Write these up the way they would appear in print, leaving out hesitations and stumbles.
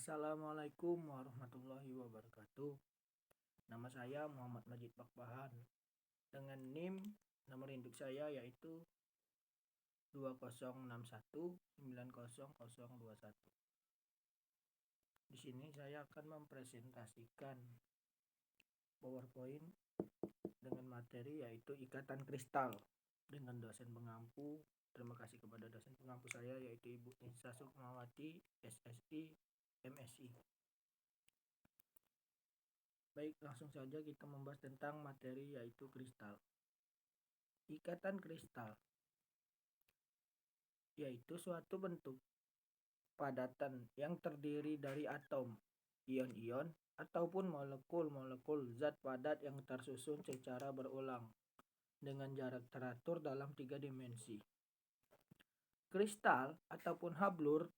Assalamualaikum warahmatullahi wabarakatuh. Nama saya Muhammad Majid Pakpahan. Dengan NIM nomor induk saya yaitu 2061900021. Di sini saya akan mempresentasikan PowerPoint dengan materi yaitu ikatan kristal dengan dosen pengampu. Terima kasih kepada dosen pengampu saya yaitu Ibu Nisa Sukmawati, SSI, MSI. Baik, langsung saja kita membahas tentang materi yaitu kristal. Ikatan kristal yaitu suatu bentuk padatan yang terdiri dari atom, ion-ion, ataupun molekul-molekul zat padat yang tersusun secara berulang dengan jarak teratur dalam 3 dimensi. Kristal ataupun hablur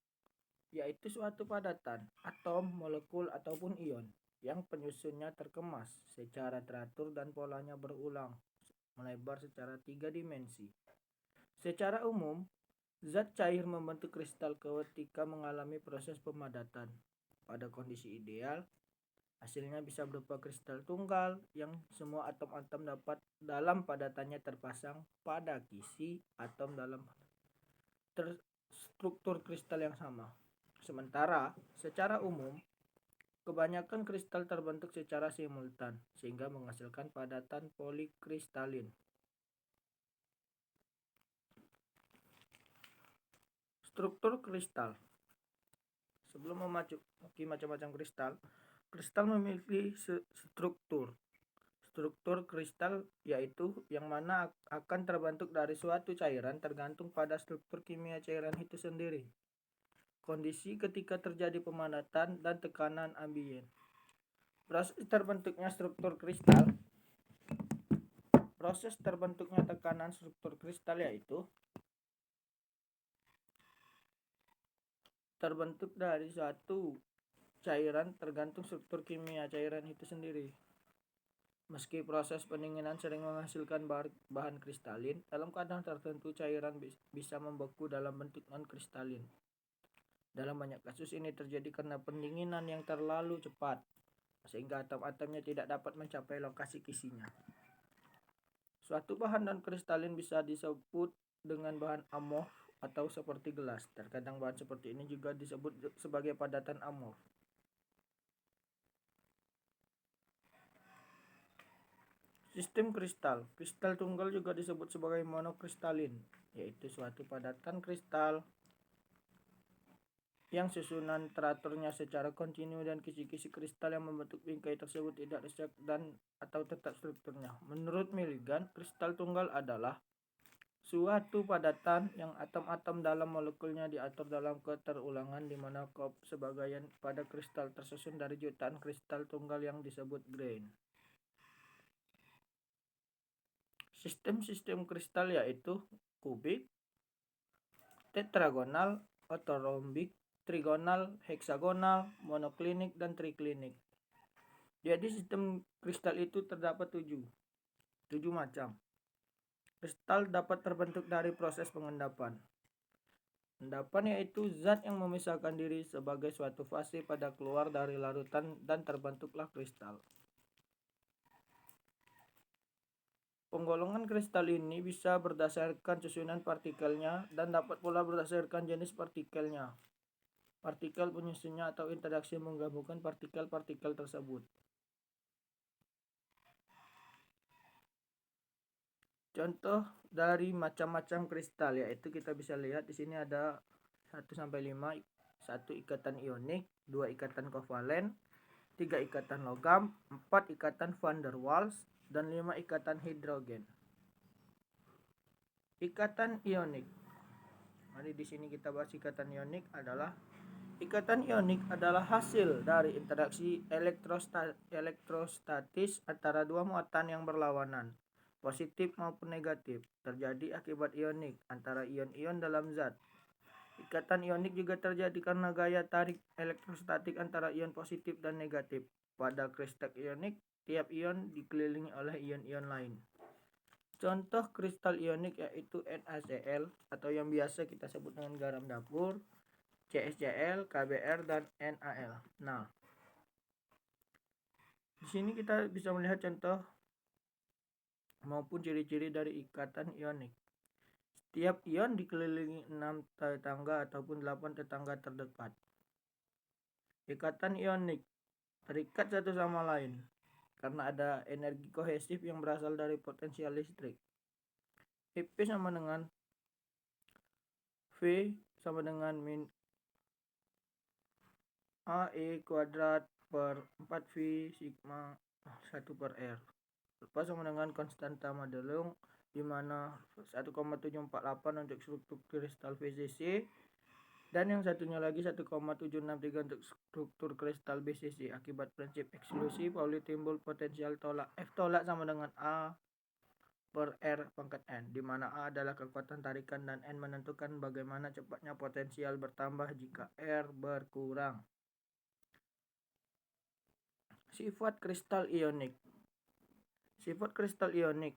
yaitu suatu padatan atom, molekul, ataupun ion yang penyusunnya terkemas secara teratur dan polanya berulang melebar secara 3 dimensi. Secara umum, zat cair membentuk kristal ketika mengalami proses pemadatan. Pada kondisi ideal, hasilnya bisa berupa kristal tunggal yang semua atom-atom dapat dalam padatannya terpasang pada kisi atom dalam struktur kristal yang sama. Sementara, secara umum, kebanyakan kristal terbentuk secara simultan sehingga menghasilkan padatan polikristalin. Struktur kristal. Sebelum memasuki macam-macam kristal, kristal memiliki struktur. Struktur kristal yaitu yang mana akan terbentuk dari suatu cairan tergantung pada struktur kimia cairan itu sendiri. Kondisi ketika terjadi pemadatan dan tekanan ambien. Proses terbentuknya tekanan struktur kristal yaitu terbentuk dari suatu cairan tergantung struktur kimia cairan itu sendiri. Meski proses pendinginan sering menghasilkan bahan kristalin, dalam keadaan tertentu cairan bisa membeku dalam bentuk non-kristalin. Dalam banyak kasus ini terjadi karena pendinginan yang terlalu cepat, sehingga atom-atomnya tidak dapat mencapai lokasi kisinya. Suatu bahan non-kristalin bisa disebut dengan bahan amorf atau seperti gelas. Terkadang bahan seperti ini juga disebut sebagai padatan amorf. Sistem kristal. Kristal tunggal juga disebut sebagai monokristalin, yaitu suatu padatan kristal yang susunan teraturnya secara kontinu dan kisi-kisi kristal yang membentuk bingkai tersebut tidak rusak dan atau tetap strukturnya. Menurut Milligan, kristal tunggal adalah suatu padatan yang atom-atom dalam molekulnya diatur dalam keterulangan di mana sebagian pada kristal tersusun dari jutaan kristal tunggal yang disebut grain. Sistem-sistem kristal yaitu kubik, tetragonal, ortorombik, trigonal, heksagonal, monoklinik, dan triklinik. Jadi sistem kristal itu terdapat 7 macam. Kristal dapat terbentuk dari proses pengendapan. Endapan yaitu zat yang memisahkan diri sebagai suatu fase pada keluar dari larutan dan terbentuklah kristal. Penggolongan kristal ini bisa berdasarkan susunan partikelnya dan dapat pula berdasarkan jenis partikelnya. Partikel penyusunnya atau interaksi menggabungkan partikel-partikel tersebut. Contoh dari macam-macam kristal yaitu kita bisa lihat di sini ada 1 sampai 5, 1 ikatan ionik, 2 ikatan kovalen, 3 ikatan logam, 4 ikatan van der Waals, dan 5 ikatan hidrogen. Ikatan ionik. Mari di sini kita bahas ikatan ionik adalah hasil dari interaksi elektrostatis antara dua muatan yang berlawanan, positif maupun negatif, terjadi akibat ionik antara ion-ion dalam zat. Ikatan ionik juga terjadi karena gaya tarik elektrostatik antara ion positif dan negatif. Pada kristal ionik, tiap ion dikelilingi oleh ion-ion lain. Contoh kristal ionik yaitu NaCl atau yang biasa kita sebut dengan garam dapur, CSCl, KBr, dan NaL. Nah, di sini kita bisa melihat contoh maupun ciri-ciri dari ikatan ionik. Setiap ion dikelilingi 6 tetangga ataupun 8 tetangga terdekat. Ikatan ionik terikat satu sama lain karena ada energi kohesif yang berasal dari potensial listrik. Ep sama dengan V sama dengan min AE kuadrat per 4V sigma 1 per R. Lepas sama dengan konstanta Madelung di mana 1,748 untuk struktur kristal VCC dan yang satunya lagi 1,763 untuk struktur kristal BCC. Akibat prinsip eksklusi Pauli timbul potensial tolak. F tolak sama dengan A per R pangkat N, di mana A adalah kekuatan tarikan dan N menentukan bagaimana cepatnya potensial bertambah jika R berkurang. Sifat kristal ionik. Sifat kristal ionik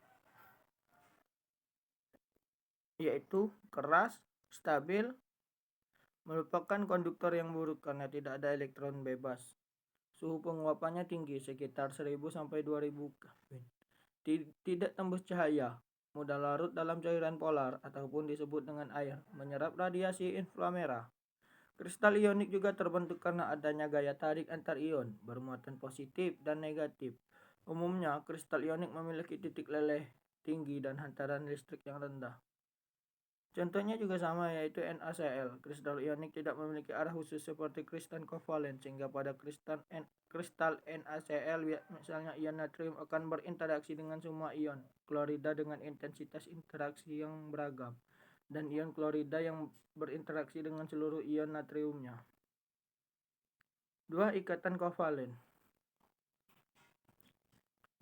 yaitu keras, stabil, merupakan konduktor yang buruk karena tidak ada elektron bebas. Suhu penguapannya tinggi, sekitar 1000 sampai 2000 Kelvin. Tidak tembus cahaya, mudah larut dalam cairan polar ataupun disebut dengan air, menyerap radiasi inframerah. Kristal ionik juga terbentuk karena adanya gaya tarik antar ion bermuatan positif dan negatif. Umumnya, kristal ionik memiliki titik leleh tinggi dan hantaran listrik yang rendah. Contohnya juga sama, yaitu NaCl. Kristal ionik tidak memiliki arah khusus seperti kristal kovalen, sehingga pada kristal NaCl misalnya ion natrium akan berinteraksi dengan semua ion klorida dengan intensitas interaksi yang beragam, dan ion klorida yang berinteraksi dengan seluruh ion natriumnya. 2. Ikatan kovalen.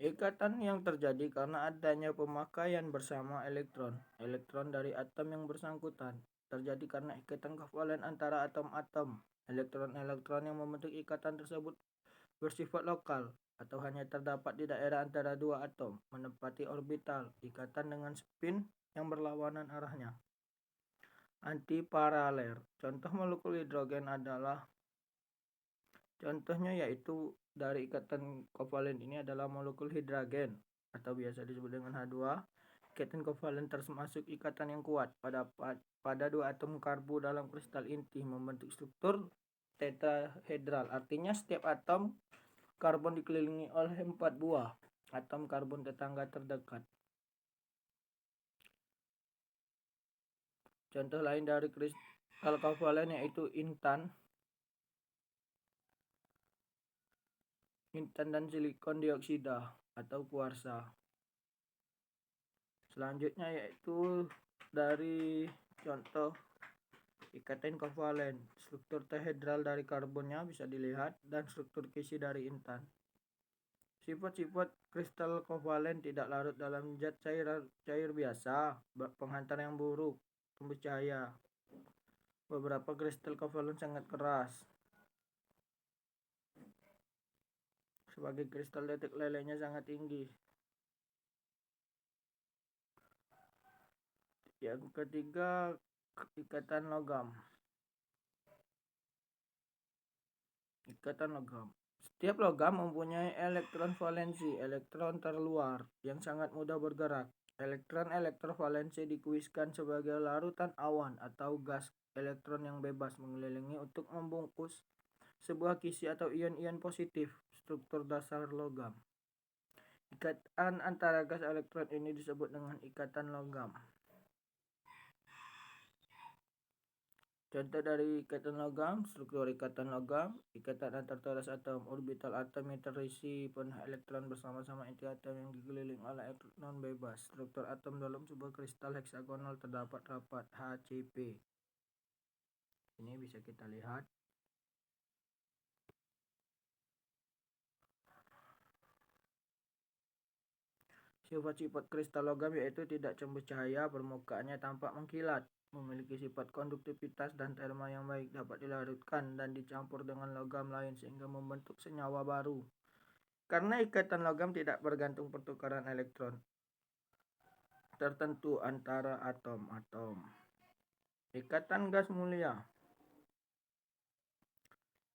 Ikatan yang terjadi karena adanya pemakaian bersama elektron dari atom yang bersangkutan. Terjadi karena ikatan kovalen antara atom-atom. Elektron-elektron yang membentuk ikatan tersebut bersifat lokal atau hanya terdapat di daerah antara dua atom, menempati orbital ikatan dengan spin yang berlawanan arahnya. Antiparaler. Contoh molekul hidrogen adalah contohnya yaitu dari ikatan kovalen ini adalah molekul hidrogen atau biasa disebut dengan H2. Ikatan kovalen termasuk ikatan yang kuat pada dua atom karbo dalam kristal inti membentuk struktur tetrahedral. Artinya setiap atom karbon dikelilingi oleh 4 buah atom karbon tetangga terdekat. Contoh lain dari kristal kovalen yaitu intan dan silikon dioksida atau kuarsa. Selanjutnya yaitu dari contoh ikatan kovalen, struktur tehedral dari karbonnya bisa dilihat dan struktur kisi dari intan. Sifat-sifat kristal kovalen tidak larut dalam zat cair biasa, penghantar yang buruk, tembus cahaya. Beberapa kristal kovalen sangat keras. Sebagai kristal titik lelehnya sangat tinggi. Yang ketiga, ikatan logam. Ikatan logam. Setiap logam mempunyai elektron valensi, elektron terluar yang sangat mudah bergerak. Elektron valensi dikuiskan sebagai larutan awan atau gas elektron yang bebas mengelilingi untuk membungkus sebuah kisi atau ion-ion positif, struktur dasar logam. Ikatan antara gas elektron ini disebut dengan ikatan logam. Contoh dari ikatan logam, struktur ikatan logam, ikatan antar torus atom, orbital atom yang terisi penuh elektron bersama-sama inti atom yang dikelilingi oleh elektron bebas. Struktur atom dalam sebuah kristal heksagonal terdapat rapat HCP. Ini bisa kita lihat. Sifat-sifat kristal logam yaitu tidak cembus cahaya, permukaannya tampak mengkilat, memiliki sifat konduktivitas dan terma yang baik, dapat dilarutkan dan dicampur dengan logam lain sehingga membentuk senyawa baru. Karena ikatan logam tidak bergantung pertukaran elektron tertentu antara atom-atom. Ikatan gas mulia.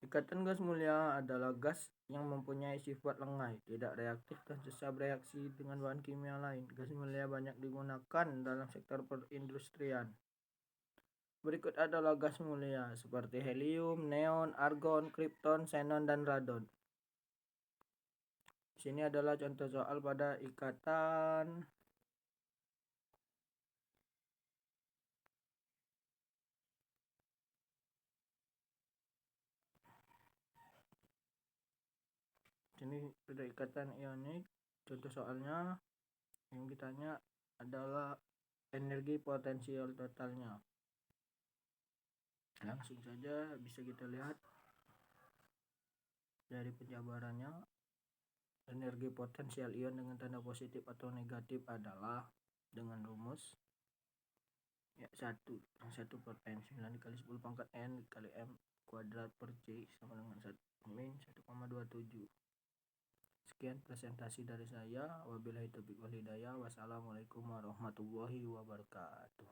Ikatan gas mulia adalah gas yang mempunyai sifat lengai, tidak reaktif dan susah bereaksi dengan bahan kimia lain. Gas mulia banyak digunakan dalam sektor perindustrian. Berikut adalah gas mulia seperti helium, neon, argon, krypton, xenon, dan radon. Sini adalah contoh soal pada ikatan sini pada ikatan ionik. Contoh soalnya yang ditanya adalah energi potensial totalnya. Langsung saja bisa kita lihat dari penjabarannya. Energi potensial ion dengan tanda positif atau negatif adalah dengan rumus ya 1 per n9 dikali 10 pangkat n dikali m kuadrat per c sama dengan 1-1,27. Sekian presentasi dari saya. Wabillahi taufiq wal hidayah. Wassalamualaikum warahmatullahi wabarakatuh.